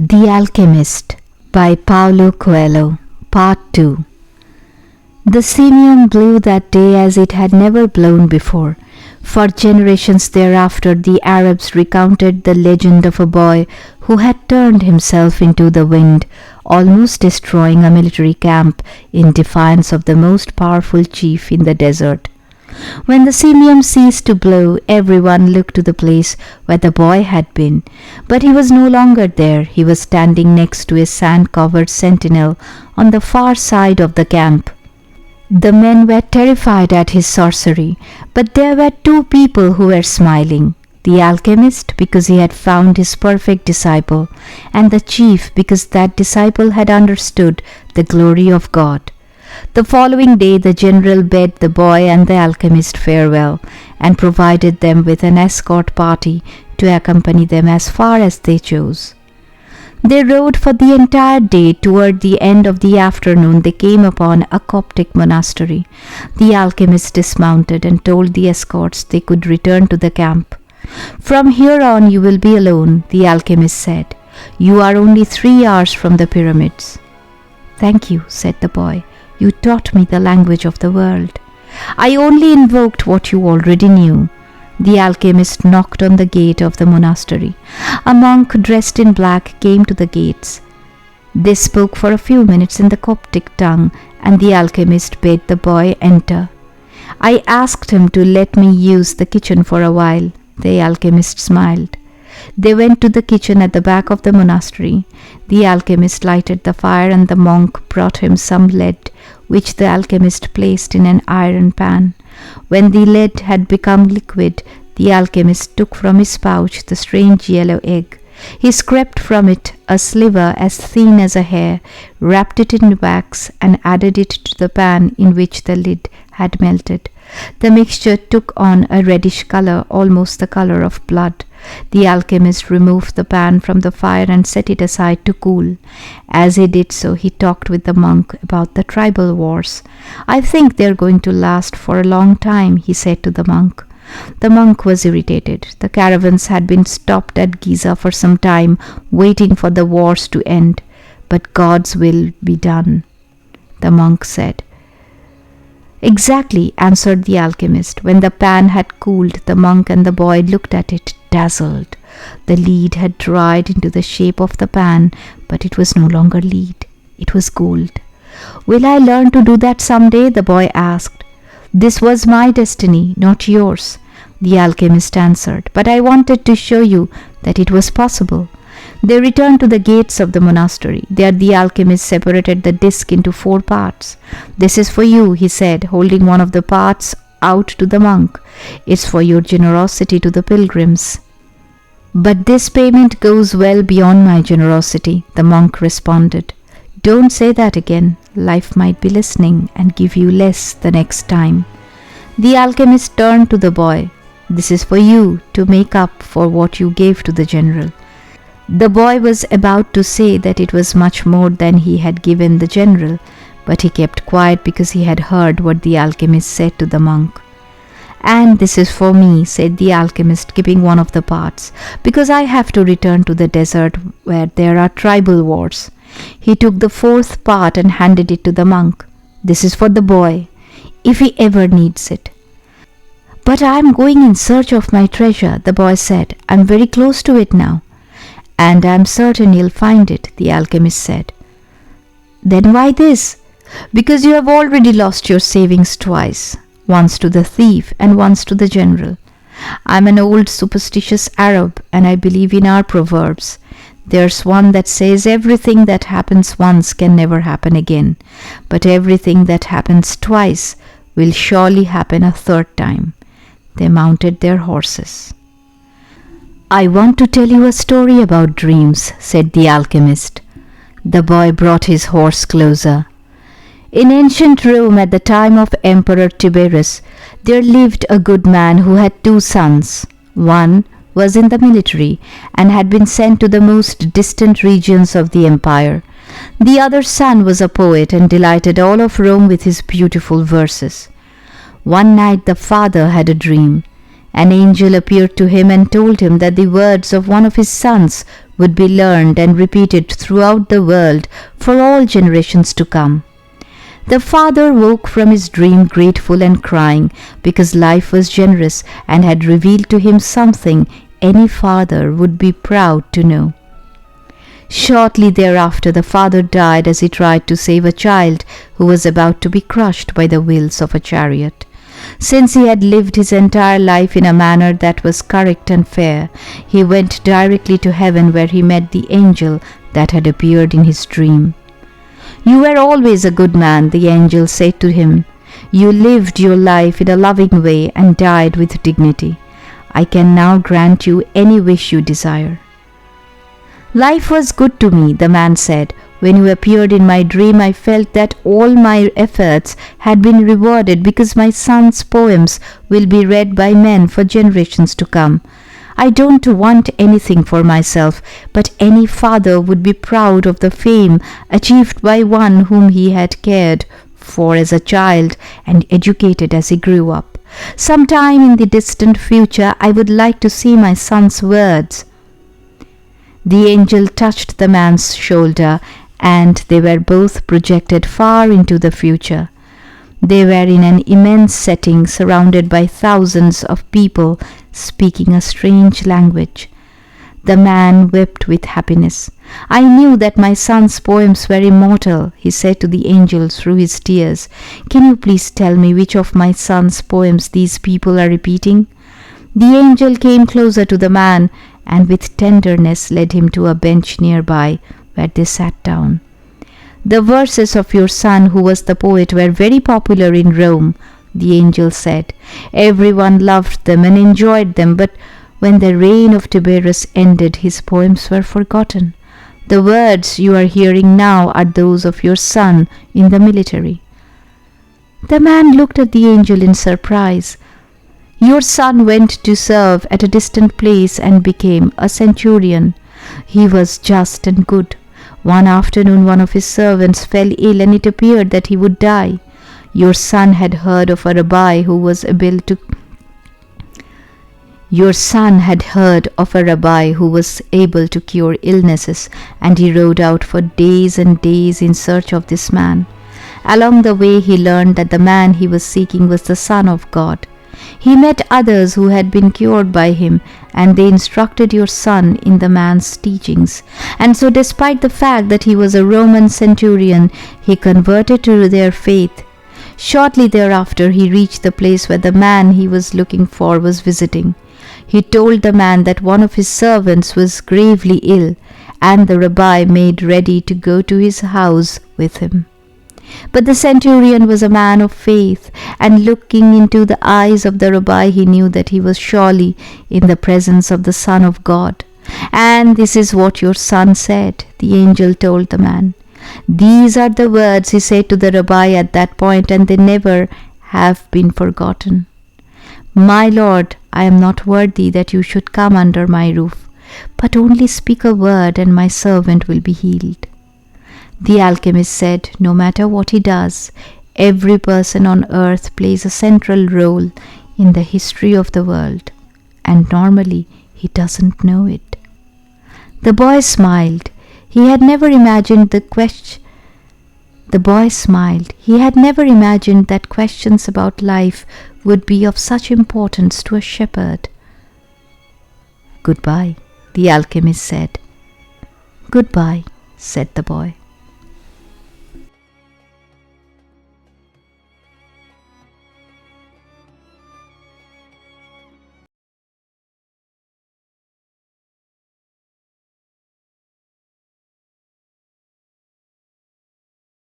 The Alchemist by Paulo Coelho, Part 2. The simian blew that day as it had never blown before. For generations thereafter the Arabs recounted the legend of a boy who had turned himself into the wind, almost destroying a military camp in defiance of the most powerful chief in the desert. When the simian ceased to blow, everyone looked to the place where the boy had been. But he was no longer there. He was standing next to a sand-covered sentinel on the far side of the camp. The men were terrified at his sorcery, but there were two people who were smiling. The alchemist, because he had found his perfect disciple, and the chief, because that disciple had understood the glory of God. The following day the general bade the boy and the alchemist farewell, and provided them with an escort party to accompany them as far as they chose. They rode for the entire day. Toward the end of the afternoon they came upon a Coptic monastery. The alchemist dismounted and told the escorts they could return to the camp. "From here on you will be alone," the alchemist said. "You are only 3 hours from the pyramids." "Thank you," said the boy. "You taught me the language of the world." "I only invoked what you already knew." The alchemist knocked on the gate of the monastery. A monk dressed in black came to the gates. They spoke for a few minutes in the Coptic tongue, and the alchemist bade the boy enter. "I asked him to let me use the kitchen for a while." The alchemist smiled. They went to the kitchen at the back of the monastery. The alchemist lighted the fire, and the monk brought him some lead, which the alchemist placed in an iron pan. When the lead had become liquid, the alchemist took from his pouch the strange yellow egg. He scraped from it a sliver as thin as a hair, wrapped it in wax, and added it to the pan in which the lead had melted. The mixture took on a reddish color, almost the color of blood. The alchemist removed the pan from the fire and set it aside to cool. As he did so, he talked with the monk about the tribal wars. "I think they are going to last for a long time," he said to the monk. The monk was irritated. The caravans had been stopped at Giza for some time, waiting for the wars to end. "But God's will be done," the monk said. "Exactly," answered the alchemist. When the pan had cooled, the monk and the boy looked at it, dazzled. The lead had dried into the shape of the pan, but it was no longer lead. It was gold. "Will I learn to do that someday?" the boy asked. "This was my destiny, not yours," the alchemist answered, "but I wanted to show you that it was possible." They returned to the gates of the monastery. There the alchemist separated the disc into 4 parts. "This is for you," he said, holding one of the parts out to the monk. "It's for your generosity to the pilgrims." "But this payment goes well beyond my generosity," the monk responded. "Don't say that again. Life might be listening and give you less the next time." The alchemist turned to the boy. "This is for you to make up for what you gave to the general." The boy was about to say that it was much more than he had given the general, but he kept quiet because he had heard what the alchemist said to the monk. "And this is for me," said the alchemist, giving one of the parts, "because I have to return to the desert where there are tribal wars." He took the 4th part and handed it to the monk. "This is for the boy, if he ever needs it." "But I am going in search of my treasure," the boy said. "I am very close to it now." "And I am certain you'll find it," the alchemist said. "Then why this?" "Because you have already lost your savings twice, once to the thief and once to the general. I'm an old superstitious Arab, and I believe in our proverbs. There's one that says everything that happens once can never happen again, but everything that happens twice will surely happen a 3rd time. They mounted their horses. "I want to tell you a story about dreams," said the alchemist. The boy brought his horse closer. "In ancient Rome at the time of Emperor Tiberius, there lived a good man who had 2 sons. One was in the military and had been sent to the most distant regions of the empire. The other son was a poet and delighted all of Rome with his beautiful verses. One night the father had a dream. An angel appeared to him and told him that the words of one of his sons would be learned and repeated throughout the world for all generations to come. The father woke from his dream grateful and crying, because life was generous and had revealed to him something any father would be proud to know. Shortly thereafter the father died as he tried to save a child who was about to be crushed by the wheels of a chariot. Since he had lived his entire life in a manner that was correct and fair, he went directly to heaven, where he met the angel that had appeared in his dream. "You were always a good man," the angel said to him. "You lived your life in a loving way and died with dignity. I can now grant you any wish you desire." "Life was good to me," the man said. "When you appeared in my dream, I felt that all my efforts had been rewarded, because my son's poems will be read by men for generations to come. I don't want anything for myself, but any father would be proud of the fame achieved by one whom he had cared for as a child and educated as he grew up. Sometime in the distant future, I would like to see my son's words." The angel touched the man's shoulder, and they were both projected far into the future. They were in an immense setting, surrounded by thousands of people speaking a strange language. The man wept with happiness. "I knew that my son's poems were immortal," he said to the angel through his tears. "Can you please tell me which of my son's poems these people are repeating?" The angel came closer to the man and with tenderness led him to a bench nearby, where they sat down. "The verses of your son, who was the poet, were very popular in Rome," the angel said. "Everyone loved them and enjoyed them, but when the reign of Tiberius ended, his poems were forgotten. The words you are hearing now are those of your son in the military." The man looked at the angel in surprise. "Your son went to serve at a distant place and became a centurion. He was just and good. One afternoon one of his servants fell ill, and it appeared that he would die. Your son had heard of a rabbi who was able to cure illnesses, and he rode out for days and days in search of this man. Along the way he learned that the man he was seeking was the Son of God. He met others who had been cured by him, and they instructed your son in the man's teachings. And so, despite the fact that he was a Roman centurion, he converted to their faith. Shortly thereafter, he reached the place where the man he was looking for was visiting. He told the man that one of his servants was gravely ill, and the rabbi made ready to go to his house with him. But the centurion was a man of faith, and looking into the eyes of the rabbi, he knew that he was surely in the presence of the Son of God. "And this is what your son said," the angel told the man. "These are the words he said to the rabbi at that point, and they never have been forgotten. 'My Lord, I am not worthy that you should come under my roof, but only speak a word and my servant will be healed.'" The alchemist said, "No matter what he does, every person on earth plays a central role in the history of the world, and normally he doesn't know it." The boy smiled. He had never imagined that questions about life would be of such importance to a shepherd. "Goodbye," the alchemist said. "Goodbye," said the boy.